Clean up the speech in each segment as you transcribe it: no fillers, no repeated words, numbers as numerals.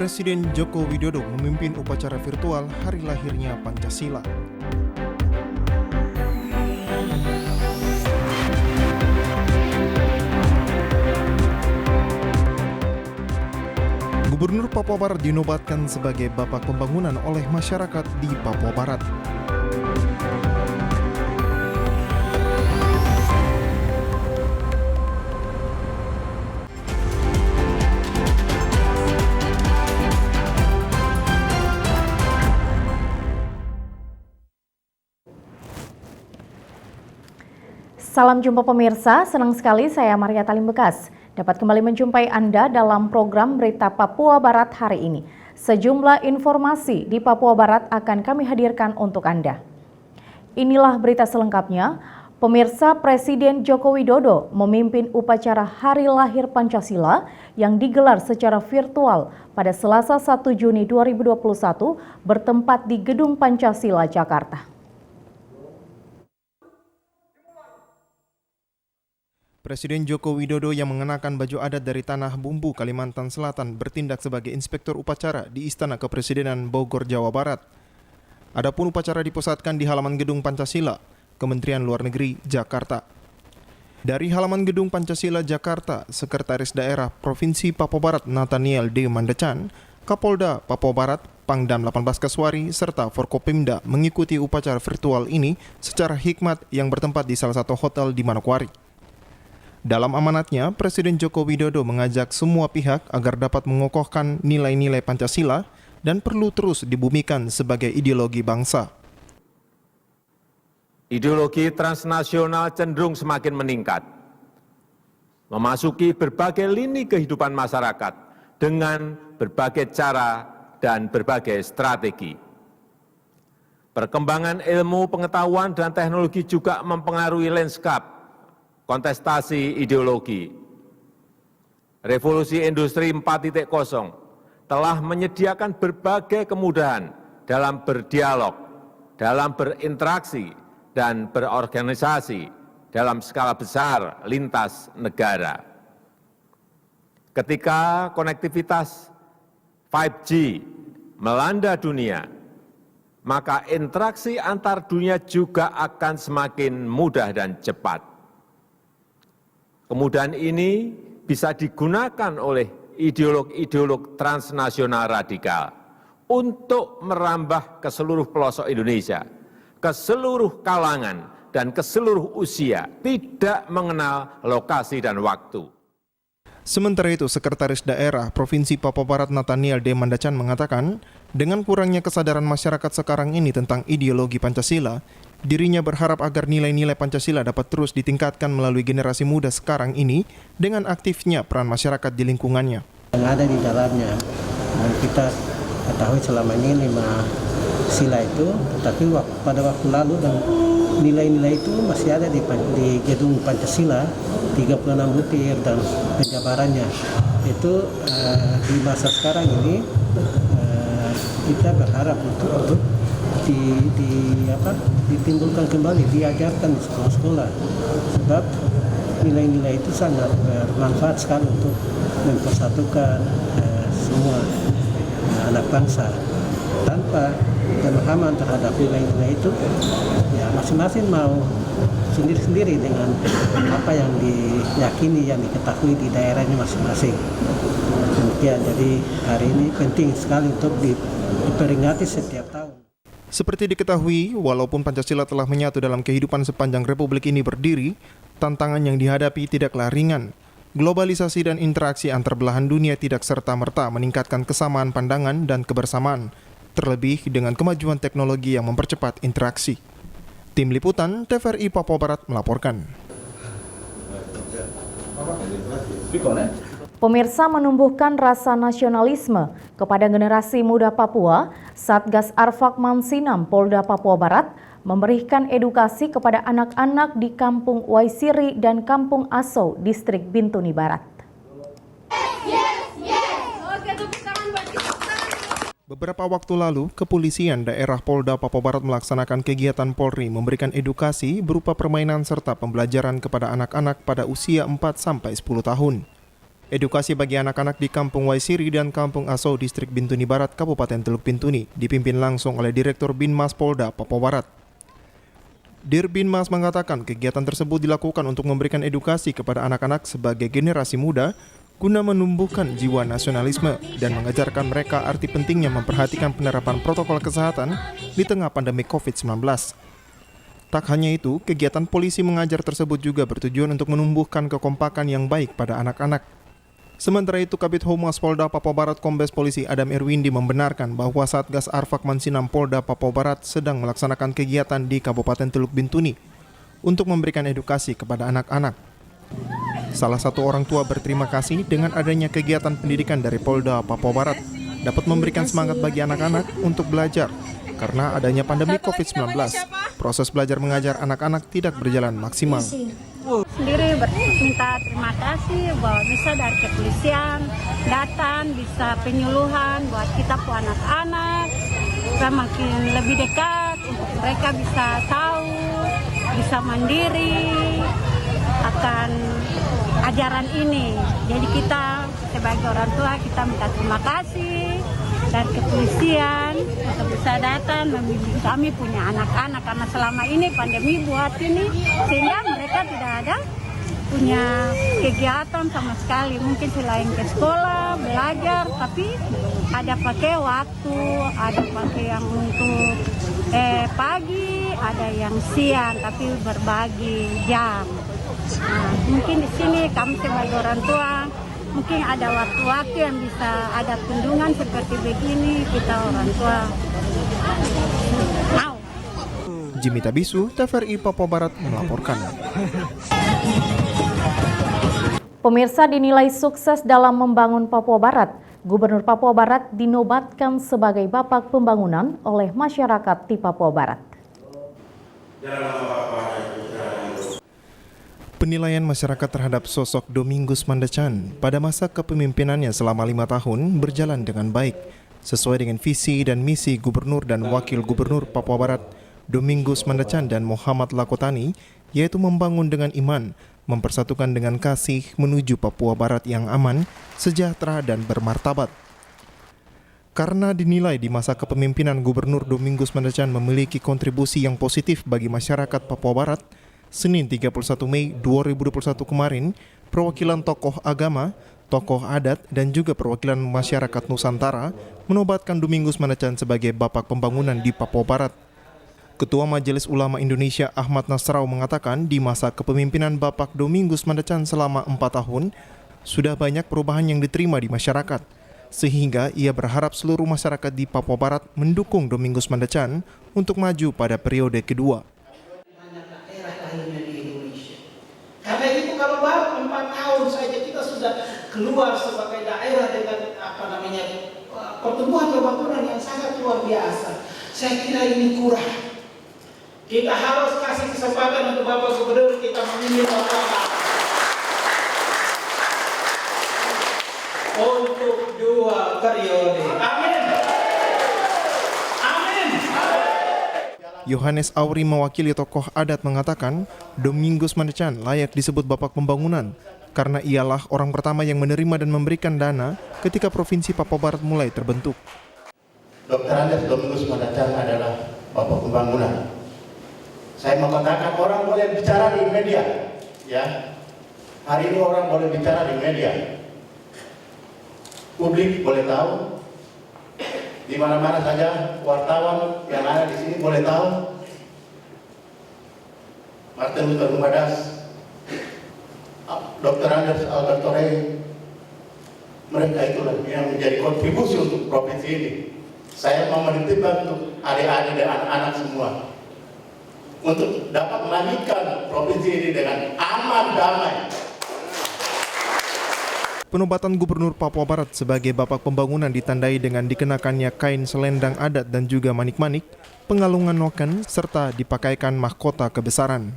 Presiden Joko Widodo memimpin upacara virtual hari lahirnya Pancasila. Gubernur Papua Barat dinobatkan sebagai Bapak Pembangunan oleh masyarakat di Papua Barat. Salam jumpa pemirsa, senang sekali saya Maria Talim Bekas dapat kembali menjumpai Anda dalam program Berita Papua Barat hari ini. Sejumlah informasi di Papua Barat akan kami hadirkan untuk Anda. Inilah berita selengkapnya. Pemirsa, Presiden Joko Widodo memimpin upacara Hari Lahir Pancasila yang digelar secara virtual pada Selasa 1 Juni 2021 bertempat di Gedung Pancasila, Jakarta. Presiden Joko Widodo yang mengenakan baju adat dari Tanah Bumbu, Kalimantan Selatan bertindak sebagai inspektur upacara di Istana Kepresidenan Bogor, Jawa Barat. Adapun upacara dipusatkan di halaman Gedung Pancasila, Kementerian Luar Negeri, Jakarta. Dari halaman Gedung Pancasila, Jakarta, Sekretaris Daerah Provinsi Papua Barat Nathaniel D. Mandacan, Kapolda Papua Barat, Pangdam 18 Kaswari, serta Forkopimda mengikuti upacara virtual ini secara hikmat yang bertempat di salah satu hotel di Manokwari. Dalam amanatnya, Presiden Joko Widodo mengajak semua pihak agar dapat mengokohkan nilai-nilai Pancasila dan perlu terus dibumikan sebagai ideologi bangsa. Ideologi transnasional cenderung semakin meningkat, memasuki berbagai lini kehidupan masyarakat dengan berbagai cara dan berbagai strategi. Perkembangan ilmu, pengetahuan, dan teknologi juga mempengaruhi lanskap kontestasi ideologi. Revolusi Industri 4.0 telah menyediakan berbagai kemudahan dalam berdialog, dalam berinteraksi, dan berorganisasi dalam skala besar lintas negara. Ketika konektivitas 5G melanda dunia, maka interaksi antar dunia juga akan semakin mudah dan cepat. Kemudahan ini bisa digunakan oleh ideolog-ideolog transnasional radikal untuk merambah ke seluruh pelosok Indonesia, ke seluruh kalangan, dan ke seluruh usia, tidak mengenal lokasi dan waktu. Sementara itu, Sekretaris Daerah Provinsi Papua Barat Nathaniel D. Mandacan mengatakan, dengan kurangnya kesadaran masyarakat sekarang ini tentang ideologi Pancasila, dirinya berharap agar nilai-nilai Pancasila dapat terus ditingkatkan melalui generasi muda sekarang ini dengan aktifnya peran masyarakat di lingkungannya. Yang ada di dalamnya, dan kita ketahui selama ini 5 sila itu, tetapi pada waktu lalu dan nilai-nilai itu masih ada di Gedung Pancasila, 36 butir dan penjabarannya. Itu di masa sekarang ini kita berharap untuk ditimbulkan kembali, diajarkan di sekolah-sekolah, sebab nilai-nilai itu sangat bermanfaat sekali untuk mempersatukan semua anak bangsa. Tanpa pemahaman terhadap nilai-nilai itu, ya masing-masing mau sendiri-sendiri dengan apa yang diyakini, yang diketahui di daerahnya masing-masing. Demikian, jadi hari ini penting sekali untuk diperingati setiap tahun. Seperti diketahui, walaupun Pancasila telah menyatu dalam kehidupan sepanjang Republik ini berdiri, tantangan yang dihadapi tidaklah ringan. Globalisasi dan interaksi antar belahan dunia tidak serta-merta meningkatkan kesamaan pandangan dan kebersamaan, terlebih dengan kemajuan teknologi yang mempercepat interaksi. Tim Liputan TVRI Papua Barat melaporkan. Pemirsa, menumbuhkan rasa nasionalisme kepada generasi muda Papua, Satgas Arfak Mansinam Polda Papua Barat memberikan edukasi kepada anak-anak di Kampung Waisiri dan Kampung Aso, Distrik Bintuni Barat. Beberapa waktu lalu, Kepolisian Daerah Polda Papua Barat melaksanakan kegiatan Polri memberikan edukasi berupa permainan serta pembelajaran kepada anak-anak pada usia 4-10 tahun. Edukasi bagi anak-anak di Kampung Waisiri dan Kampung Aso, Distrik Bintuni Barat, Kabupaten Teluk Bintuni, dipimpin langsung oleh Direktur Binmas Polda Papua Barat. Dir Binmas mengatakan kegiatan tersebut dilakukan untuk memberikan edukasi kepada anak-anak sebagai generasi muda guna menumbuhkan jiwa nasionalisme dan mengajarkan mereka arti pentingnya memperhatikan penerapan protokol kesehatan di tengah pandemi COVID-19. Tak hanya itu, kegiatan polisi mengajar tersebut juga bertujuan untuk menumbuhkan kekompakan yang baik pada anak-anak. Sementara itu, Kabid Humas Polda Papua Barat Kombes Polisi Adam Irwindi membenarkan bahwa Satgas Arfak Mansinam Polda Papua Barat sedang melaksanakan kegiatan di Kabupaten Teluk Bintuni untuk memberikan edukasi kepada anak-anak. Salah satu orang tua berterima kasih dengan adanya kegiatan pendidikan dari Polda Papua Barat dapat memberikan semangat bagi anak-anak untuk belajar karena adanya pandemi COVID-19. Proses belajar mengajar anak-anak tidak berjalan maksimal. Sendiri minta terima kasih bahwa bisa dari kepolisian datang, bisa penyuluhan buat kita pun anak-anak, kita makin lebih dekat untuk mereka bisa tahu, bisa mandiri akan ajaran ini. Jadi kita sebagai orang tua kita minta terima kasih dari kepolisian untuk bisa datang membimbing kami punya anak-anak karena selama ini pandemi buat ini sehingga mereka tidak ada punya kegiatan sama sekali, mungkin selain ke sekolah belajar tapi ada pakai waktu, ada pakai yang untuk pagi, ada yang siang tapi berbagi jam. Nah, mungkin di sini kami sebagai orang tua mungkin ada waktu-waktu yang bisa ada kunjungan seperti begini, kita orang tua mau. Jimmy Tabisu, TVRI Papua Barat melaporkan. Pemirsa, dinilai sukses dalam membangun Papua Barat. Gubernur Papua Barat dinobatkan sebagai Bapak Pembangunan oleh masyarakat di Papua Barat. Penilaian masyarakat terhadap sosok Domingus Mandacan pada masa kepemimpinannya selama 5 tahun berjalan dengan baik, sesuai dengan visi dan misi Gubernur dan Wakil Gubernur Papua Barat, Domingus Mandacan dan Muhammad Lakotani, yaitu membangun dengan iman, mempersatukan dengan kasih menuju Papua Barat yang aman, sejahtera dan bermartabat. Karena dinilai di masa kepemimpinan Gubernur Domingus Mandacan memiliki kontribusi yang positif bagi masyarakat Papua Barat, Senin 31 Mei 2021 kemarin, perwakilan tokoh agama, tokoh adat, dan juga perwakilan masyarakat Nusantara menobatkan Domingus Mandacan sebagai Bapak Pembangunan di Papua Barat. Ketua Majelis Ulama Indonesia Ahmad Nasrau mengatakan di masa kepemimpinan Bapak Domingus Mandacan selama 4 tahun, sudah banyak perubahan yang diterima di masyarakat, sehingga ia berharap seluruh masyarakat di Papua Barat mendukung Domingus Mandacan untuk maju pada periode kedua. Karena itu kalau baru 4 tahun saja kita sudah keluar sebagai daerah dengan pertumbuhan pembangunan yang sangat luar biasa. Saya kira ini kurang. Kita harus kasih kesempatan untuk Bapak Gubernur kita memilih Papua Barat untuk 2 periode. Amin. Yohanes Auri mewakili tokoh adat mengatakan Domingus Mandacan layak disebut Bapak Pembangunan karena ialah orang pertama yang menerima dan memberikan dana ketika Provinsi Papua Barat mulai terbentuk. Dr. Andes Domingus Mandacan adalah Bapak Pembangunan. Saya mau katakan orang boleh bicara di media, ya. Hari ini orang boleh bicara di media. Publik boleh tahu. Di mana-mana saja wartawan yang ada di sini boleh tahu. Martin Luther Muhadas, Dr. Anders Alberto Rey, mereka itulah yang menjadi kontribusi untuk provinsi ini. Saya mau menitipkan untuk adik-adik dan anak-anak semua untuk dapat melanjutkan provinsi ini dengan aman damai. Penobatan Gubernur Papua Barat sebagai Bapak Pembangunan ditandai dengan dikenakannya kain selendang adat dan juga manik-manik, pengalungan noken, serta dipakaikan mahkota kebesaran.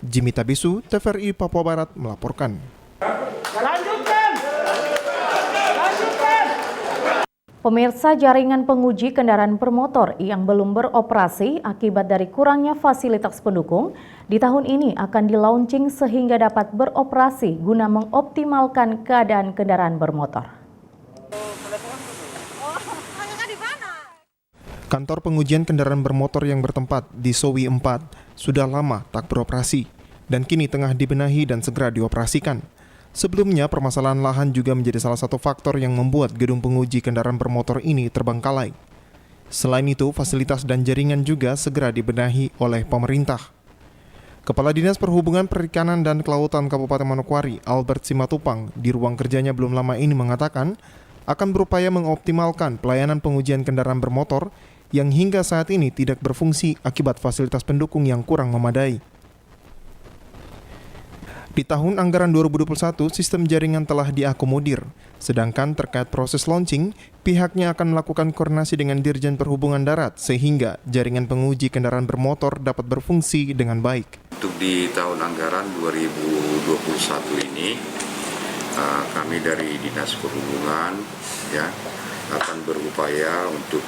Jimmy Tabisu, TVRI Papua Barat melaporkan. Pemirsa, jaringan penguji kendaraan bermotor yang belum beroperasi akibat dari kurangnya fasilitas pendukung di tahun ini akan di-launching sehingga dapat beroperasi guna mengoptimalkan keadaan kendaraan bermotor. Kantor pengujian kendaraan bermotor yang bertempat di Sowi 4 sudah lama tak beroperasi dan kini tengah dibenahi dan segera dioperasikan. Sebelumnya, permasalahan lahan juga menjadi salah satu faktor yang membuat gedung penguji kendaraan bermotor ini terbengkalai. Selain itu, fasilitas dan jaringan juga segera dibenahi oleh pemerintah. Kepala Dinas Perhubungan Perikanan dan Kelautan Kabupaten Manokwari, Albert Simatupang, di ruang kerjanya belum lama ini mengatakan akan berupaya mengoptimalkan pelayanan pengujian kendaraan bermotor yang hingga saat ini tidak berfungsi akibat fasilitas pendukung yang kurang memadai. Di tahun anggaran 2021, sistem jaringan telah diakomodir, sedangkan terkait proses launching, pihaknya akan melakukan koordinasi dengan Dirjen Perhubungan Darat sehingga jaringan penguji kendaraan bermotor dapat berfungsi dengan baik. Untuk di tahun anggaran 2021 ini, kami dari Dinas Perhubungan akan berupaya untuk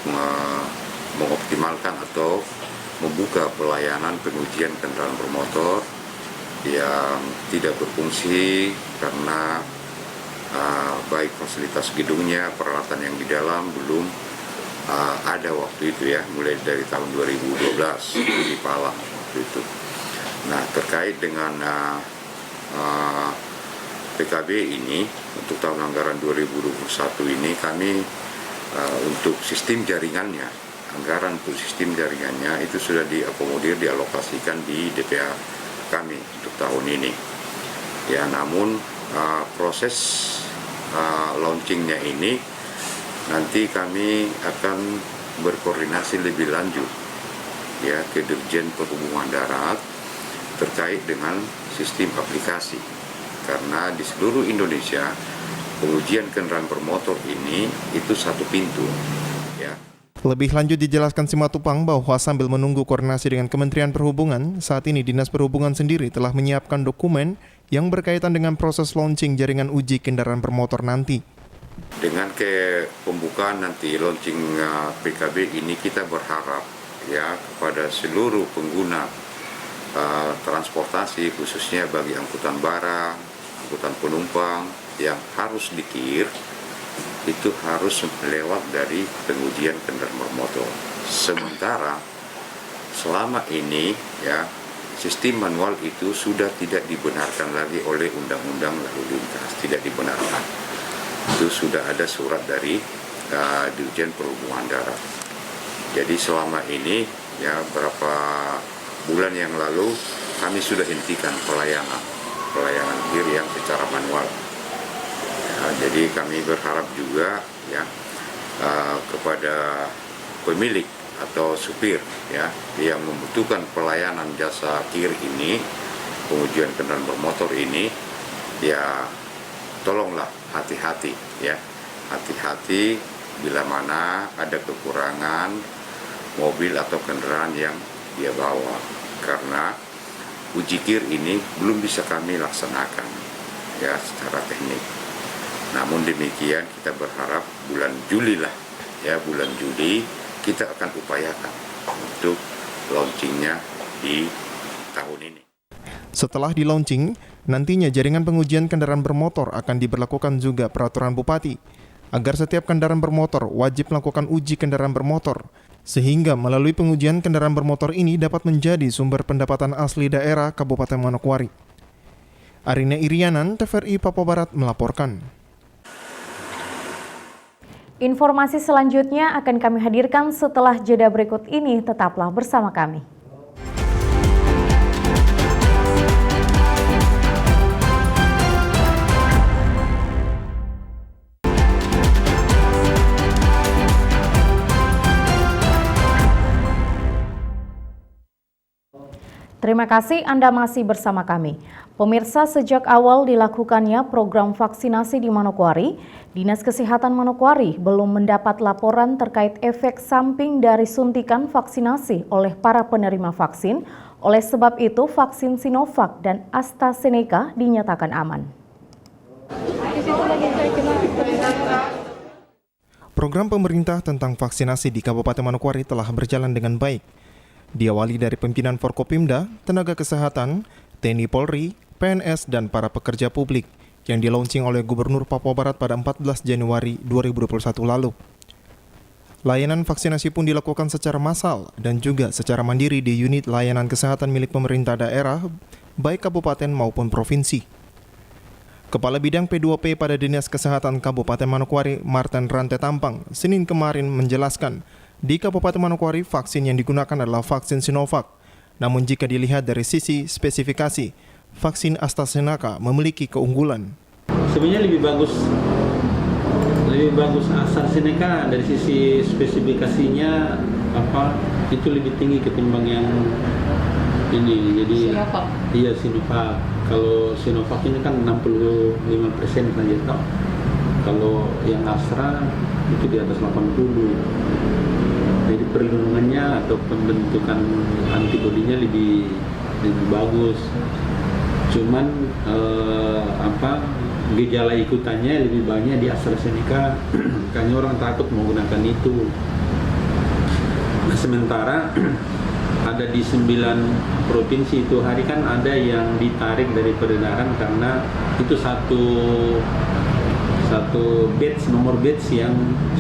mengoptimalkan atau membuka pelayanan pengujian kendaraan bermotor yang tidak berfungsi karena baik fasilitas gedungnya, peralatan yang di dalam belum ada waktu itu mulai dari tahun 2012 di Palang waktu itu. Nah, terkait dengan PKB ini untuk tahun anggaran 2021 ini kami untuk sistem jaringannya, anggaran untuk sistem jaringannya itu sudah diakomodir, dialokasikan di DPA kami untuk tahun ini. Ya, namun proses launchingnya ini nanti kami akan berkoordinasi lebih lanjut ke Dirjen Perhubungan Darat terkait dengan sistem aplikasi, karena di seluruh Indonesia pengujian kendaraan bermotor ini itu satu pintu. Lebih lanjut dijelaskan Simatupang bahwa sambil menunggu koordinasi dengan Kementerian Perhubungan, saat ini Dinas Perhubungan sendiri telah menyiapkan dokumen yang berkaitan dengan proses launching jaringan uji kendaraan bermotor nanti. Dengan pembukaan nanti launching PKB ini, kita berharap kepada seluruh pengguna transportasi, khususnya bagi angkutan barang, angkutan penumpang yang harus dikir, itu harus lewat dari pengujian kendaraan bermotor. Sementara selama ini sistem manual itu sudah tidak dibenarkan lagi oleh Undang-Undang Lalu Lintas, tidak dibenarkan. Itu sudah ada surat dari Dirjen Perhubungan Darat. Jadi selama ini berapa bulan yang lalu kami sudah hentikan pelayanan kir yang secara manual. Jadi kami berharap juga kepada pemilik atau supir yang membutuhkan pelayanan jasa kir ini, pengujian kendaraan bermotor ini, tolonglah hati-hati hati-hati bila mana ada kekurangan mobil atau kendaraan yang dia bawa, karena uji kir ini belum bisa kami laksanakan secara teknik. Namun demikian kita berharap bulan Juli bulan Juli kita akan upayakan untuk launchingnya di tahun ini. Setelah di-launching, nantinya jaringan pengujian kendaraan bermotor akan diberlakukan juga peraturan Bupati agar setiap kendaraan bermotor wajib melakukan uji kendaraan bermotor, sehingga melalui pengujian kendaraan bermotor ini dapat menjadi sumber pendapatan asli daerah Kabupaten Manokwari. Arina Irianan, TVRI Papua Barat melaporkan. Informasi selanjutnya akan kami hadirkan setelah jeda berikut ini. Tetaplah bersama kami. Terima kasih Anda masih bersama kami. Pemirsa, sejak awal dilakukannya program vaksinasi di Manokwari, Dinas Kesehatan Manokwari belum mendapat laporan terkait efek samping dari suntikan vaksinasi oleh para penerima vaksin. Oleh sebab itu, vaksin Sinovac dan AstraZeneca dinyatakan aman. Program pemerintah tentang vaksinasi di Kabupaten Manokwari telah berjalan dengan baik. Diawali dari pimpinan Forkopimda, tenaga kesehatan, TNI Polri, PNS, dan para pekerja publik yang dilaunching oleh Gubernur Papua Barat pada 14 Januari 2021 lalu. Layanan vaksinasi pun dilakukan secara massal dan juga secara mandiri di unit layanan kesehatan milik pemerintah daerah, baik kabupaten maupun provinsi. Kepala Bidang P2P pada Dinas Kesehatan Kabupaten Manokwari, Martin Rante Tampang, Senin kemarin menjelaskan, di Kabupaten Manokwari vaksin yang digunakan adalah vaksin Sinovac. Namun jika dilihat dari sisi spesifikasi, vaksin AstraZeneca memiliki keunggulan. Sebenarnya lebih bagus AstraZeneca dari sisi spesifikasinya itu lebih tinggi ketimbang yang ini. Jadi Sinovac. Iya, Sinovac. Kalau Sinovac ini kan 65% saja toh. Kalau yang Astra itu di atas 80. Jadi perlindungannya atau pembentukan antibodinya lebih bagus. Cuman gejala ikutannya lebih banyak di AstraZeneca, makanya orang takut menggunakan itu. Nah, sementara ada di 9 provinsi itu hari kan ada yang ditarik dari peredaran karena itu satu nomor batch yang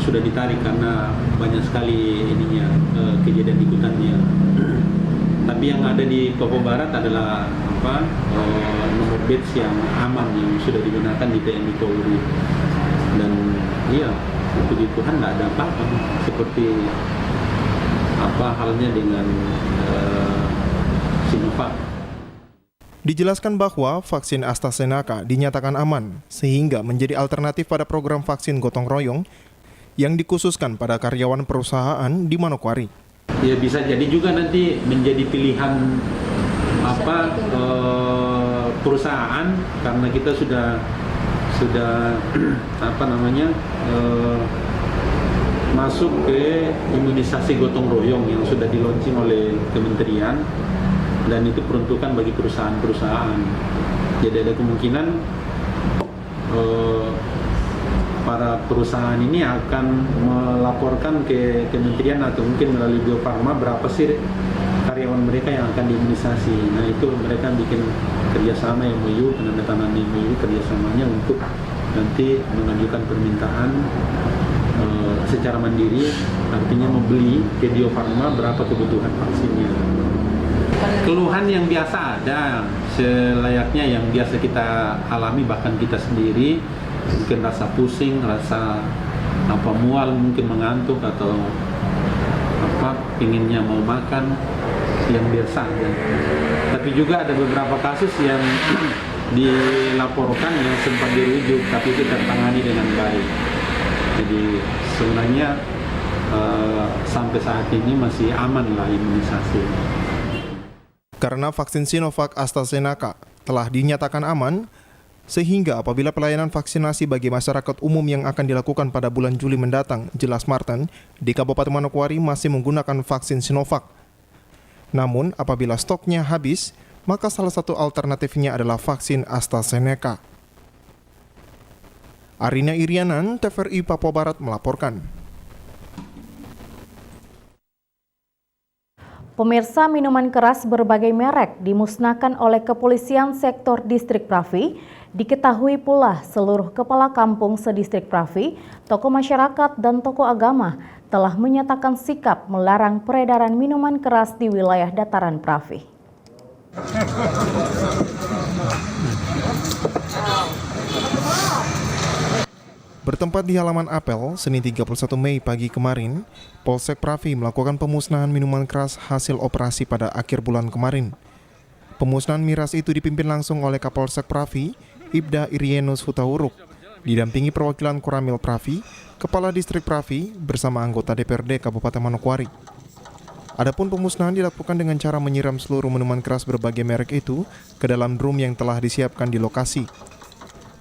sudah ditarik karena banyak sekali kejadian ikutannya. Tapi yang ada di Papua Barat adalah nomor batch yang aman yang sudah digunakan di TNI Polri. Dan iya, puji Tuhan nggak ada apa-apa seperti halnya dengan Sinovac. Dijelaskan bahwa vaksin AstraZeneca dinyatakan aman sehingga menjadi alternatif pada program vaksin gotong royong yang dikhususkan pada karyawan perusahaan di Manokwari. Ya bisa jadi juga nanti menjadi pilihan perusahaan karena kita sudah masuk ke imunisasi gotong royong yang sudah di-launching oleh kementerian dan itu peruntukan bagi perusahaan-perusahaan. Jadi ada kemungkinan para perusahaan ini akan melaporkan ke kementerian atau mungkin melalui Bio Farma berapa sih karyawan mereka yang akan diimunisasi. Nah itu mereka bikin kerjasama MOU, penandatanganan MOU kerjasamanya untuk nanti mengajukan permintaan secara mandiri, artinya membeli ke Bio Farma berapa kebutuhan vaksinnya. Keluhan yang biasa ada, selayaknya yang biasa kita alami bahkan kita sendiri, mungkin rasa pusing, rasa mual, mungkin mengantuk atau pinginnya mau makan, yang biasa aja. Tapi juga ada beberapa kasus yang dilaporkan yang sempat dirujuk tapi itu tertangani dengan baik. Jadi sebenarnya sampai saat ini masih aman lah imunisasi. Karena vaksin Sinovac AstraZeneca telah dinyatakan aman, sehingga apabila pelayanan vaksinasi bagi masyarakat umum yang akan dilakukan pada bulan Juli mendatang, jelas Martin, di Kabupaten Manokwari masih menggunakan vaksin Sinovac. Namun, apabila stoknya habis, maka salah satu alternatifnya adalah vaksin AstraZeneca. Arina Irianan, TVRI Papua Barat melaporkan. Pemirsa, minuman keras berbagai merek dimusnahkan oleh Kepolisian Sektor Distrik Pravi. Diketahui pula seluruh kepala kampung sedistrik Pravi, tokoh masyarakat dan tokoh agama telah menyatakan sikap melarang peredaran minuman keras di wilayah dataran Pravi. Bertempat di halaman apel, Senin 31 Mei pagi kemarin, Polsek Pravi melakukan pemusnahan minuman keras hasil operasi pada akhir bulan kemarin. Pemusnahan miras itu dipimpin langsung oleh Kapolsek Pravi, Ibda Irienus Hutauruk, didampingi perwakilan Koramil Pravi, Kepala Distrik Pravi, bersama anggota DPRD Kabupaten Manokwari. Adapun pemusnahan dilakukan dengan cara menyiram seluruh minuman keras berbagai merek itu ke dalam drum yang telah disiapkan di lokasi.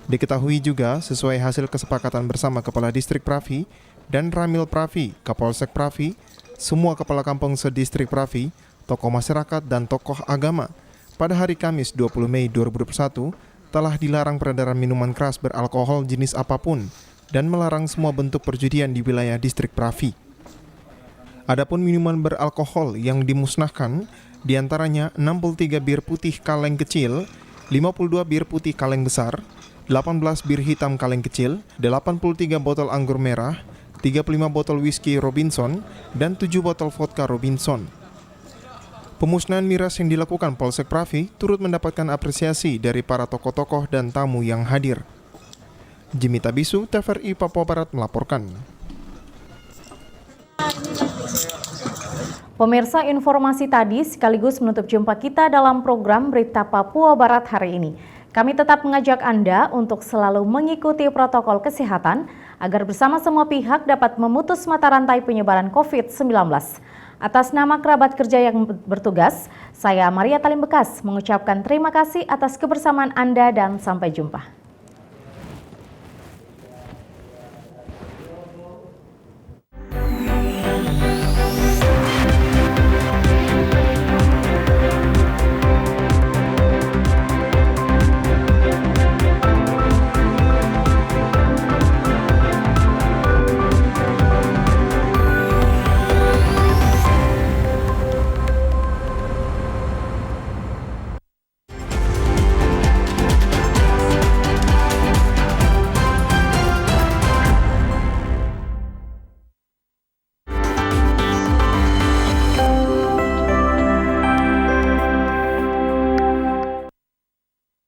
Diketahui juga sesuai hasil kesepakatan bersama Kepala Distrik Pravi dan Ramil Pravi, Kapolsek Pravi, semua kepala kampung sedistrik Pravi, tokoh masyarakat dan tokoh agama pada hari Kamis 20 Mei 2021 telah dilarang peredaran minuman keras beralkohol jenis apapun, dan melarang semua bentuk perjudian di wilayah distrik Pravi. Adapun minuman beralkohol yang dimusnahkan, diantaranya 63 bir putih kaleng kecil, 52 bir putih kaleng besar, 18 bir hitam kaleng kecil, 83 botol anggur merah, 35 botol whisky Robinson, dan 7 botol vodka Robinson. Pemusnahan miras yang dilakukan Polsek Pravi turut mendapatkan apresiasi dari para tokoh-tokoh dan tamu yang hadir. Jimmy Tabisu, TVRI Papua Barat melaporkan. Pemirsa, informasi tadi sekaligus menutup jumpa kita dalam program Berita Papua Barat hari ini. Kami tetap mengajak Anda untuk selalu mengikuti protokol kesehatan agar bersama semua pihak dapat memutus mata rantai penyebaran COVID-19. Atas nama kerabat kerja yang bertugas, saya Maria Talim Bekas mengucapkan terima kasih atas kebersamaan Anda dan sampai jumpa.